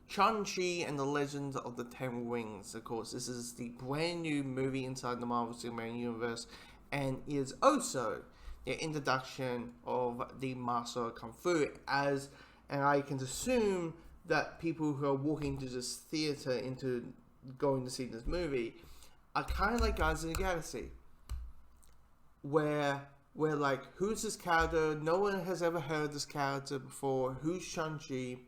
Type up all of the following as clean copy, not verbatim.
Shang-Chi and the Legend of the Ten Rings. Of course, this is the brand new movie inside the Marvel Cinematic Universe, and is also the introduction of the Master of Kung Fu. And I can assume that people who are walking to this theater into going to see this movie are kind of like Guardians of the Galaxy, where we're like, who's this character? No one has ever heard this character before. Who's Shang-Chi?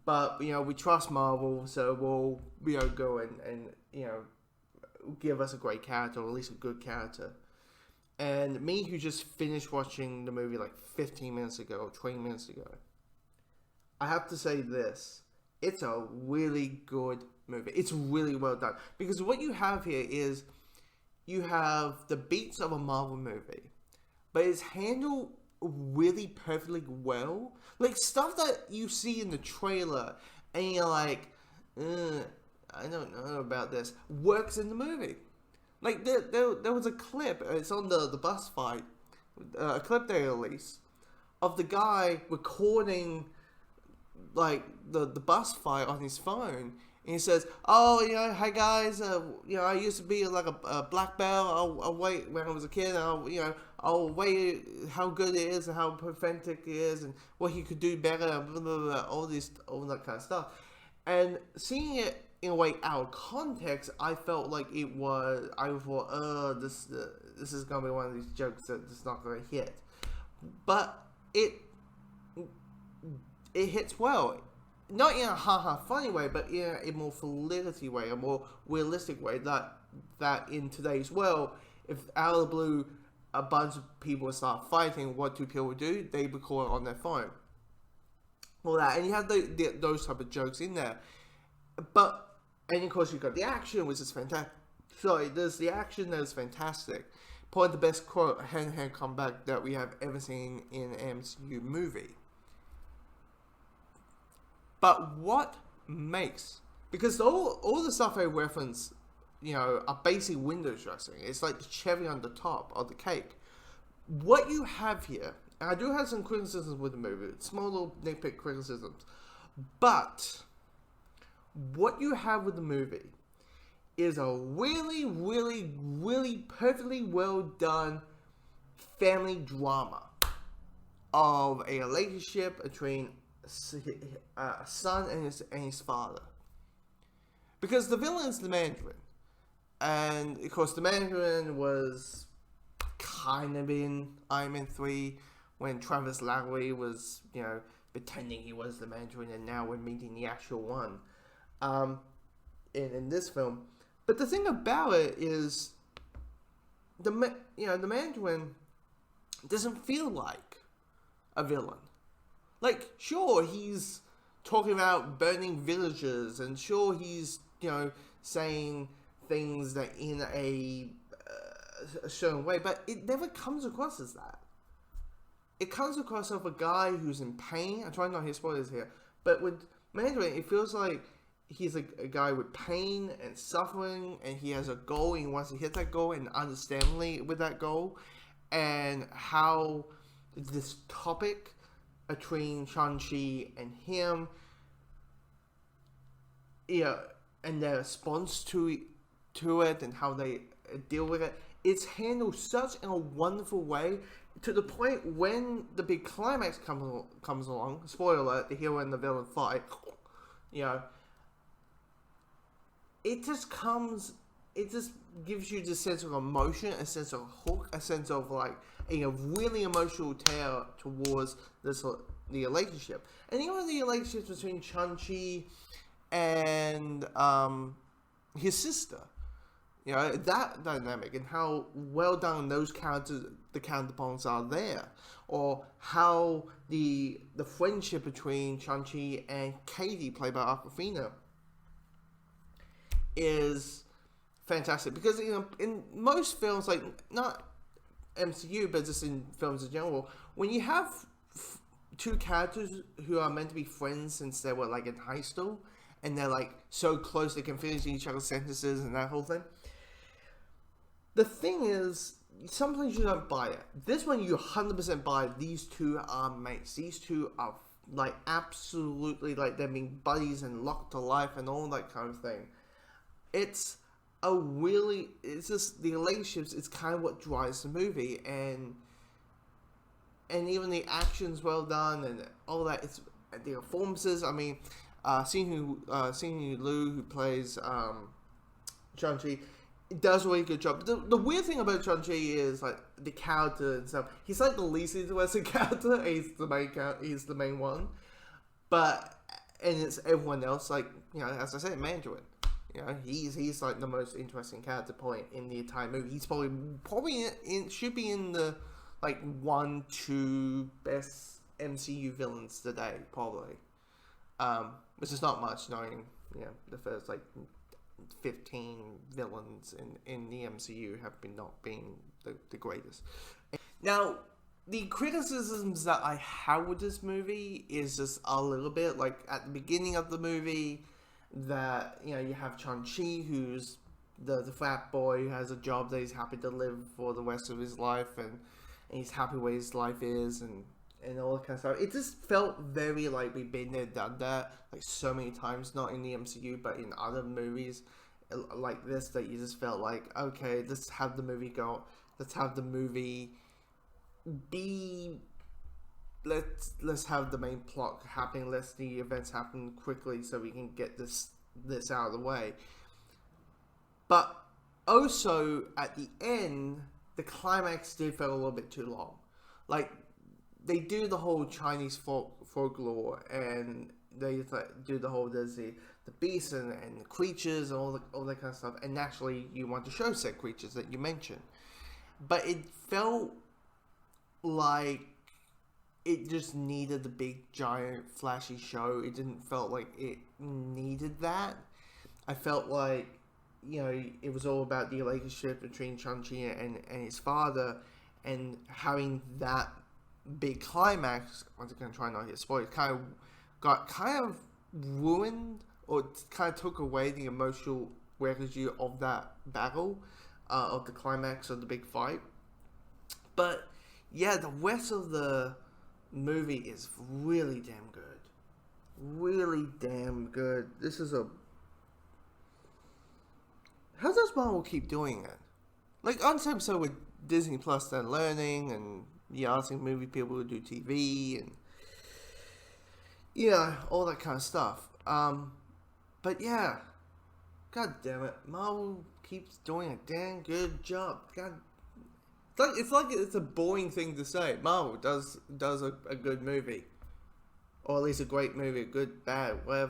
But, we trust Marvel, so we'll, go and give us a great character, or at least a good character. And me, who just finished watching the movie like 15 minutes ago, or 20 minutes ago, I have to say this. It's a really good movie. It's really well done. Because what you have here is, you have the beats of a Marvel movie, but it's handled really perfectly well. Like, stuff that you see in the trailer, and you're like, I don't know about this, works in the movie. Like, there was a clip, it's on the bus fight, a clip they released, of the guy recording, like, the bus fight on his phone. And he says, hi guys, I used to be like a black belt. I'll wait when I was a kid. I'll wait how good it is and how perfect it is and what he could do better, blah, blah, blah, all that kind of stuff. And seeing it in a way out of context, I felt like I thought, this is gonna be one of these jokes that's not gonna hit. But it hits well. Not in a funny way, but in a more validity way, a more realistic way. That in today's world, if out of the blue a bunch of people start fighting, what do people do? They record on their phone. All that, and you have those type of jokes in there. And of course you've got the action, which is fantastic. Sorry, there's the action that is fantastic. Probably the best hand-to-hand combat that we have ever seen in an MCU movie. But what makes... Because all the stuff I reference, are basically window dressing. It's like the cherry on the top of the cake. What you have here... And I do have some criticisms with the movie. Small little nitpick criticisms. But... what you have with the movie is a really, really, really perfectly well done family drama of a relationship between a son and his father. Because the villain is the Mandarin. And, of course, the Mandarin was kind of in Iron Man 3 when Travis Lowry was, pretending he was the Mandarin, and now we're meeting the actual one in this film. But the thing about it is, the Mandarin doesn't feel like a villain. Like, sure, he's talking about burning villages, and sure, he's, saying things that in a certain way, but it never comes across as that. It comes across as a guy who's in pain. I'm trying not to hit spoilers here, but with Mandarin, it feels like he's a guy with pain and suffering, and he has a goal, and he wants to hit that goal, and understandingly with that goal, and how this topic between Shang-Chi and him, and their response to it, and how they deal with it, it's handled such in a wonderful way, to the point when the big climax comes along, spoiler alert, the hero and the villain fight, it just gives you this sense of emotion, a sense of hook, a sense of like a really emotional tale towards the relationship. And even the relationships between Shang-Chi and his sister, that dynamic, and how well done those characters, the counterparts are there, or how the friendship between Shang-Chi and Katie, played by Awkwafina, is fantastic. Because in most films, like not MCU but just in films in general, when you have two characters who are meant to be friends since they were like in high school, and they're like so close they can finish each other's sentences and that whole thing, the thing is, sometimes you don't buy it. This one you 100% buy. These two are mates. These two are like absolutely like them being buddies and locked to life and all that kind of thing. It's it's just the relationships. It's kind of what drives the movie, and even the action's well done and all that. It's the performances. I mean, Simu Liu, who plays Shang-Chi, does a really good job. The weird thing about Shang-Chi is like the character and stuff. He's like the least interesting character. He's the main one, but and it's everyone else. Like, you know, as I said, Mandarin. You know, he's like the most interesting character point in the entire movie. He's probably should be in the like 1-2 best MCU villains today, probably. Which is not much, knowing, you know, the first like 15 villains in the MCU have been not being the greatest. Now, the criticisms that I have with this movie is just a little bit like at the beginning of the movie that, you know, you have Shang-Chi, who's the frat boy who has a job that he's happy to live for the rest of his life, and he's happy where his life is, and all that kind of stuff. It just felt very like we've been there, done that, like so many times, not in the MCU, but in other movies like this, that you just felt like, okay, let's have the movie go, let's have the movie be, let's have the main plot happening, let's the events happen quickly so we can get this out of the way. But also, at the end, the climax did feel a little bit too long. Like, they do the whole Chinese folklore, and they do the whole, there's the beasts and the creatures and all that kind of stuff, and naturally you want to show said creatures that you mentioned. But it felt like it just needed the big, giant, flashy show. It didn't felt like it needed that. I felt like, you know, it was all about the relationship between Shang-Chi and his father, and having that big climax, once again, trying not to get spoiled, kind of ruined, or kind of took away the emotional residue of that battle, of the climax of the big fight. But yeah, the rest of the movie is really damn good. Really damn good. This is how does Marvel keep doing it? Like, on some episode with Disney Plus then learning, and asking movie people to do TV, and all that kind of stuff. But yeah, god damn it, Marvel keeps doing a damn good job. God, it's a boring thing to say. Marvel does a good movie, or at least a great movie, a good, bad, whatever.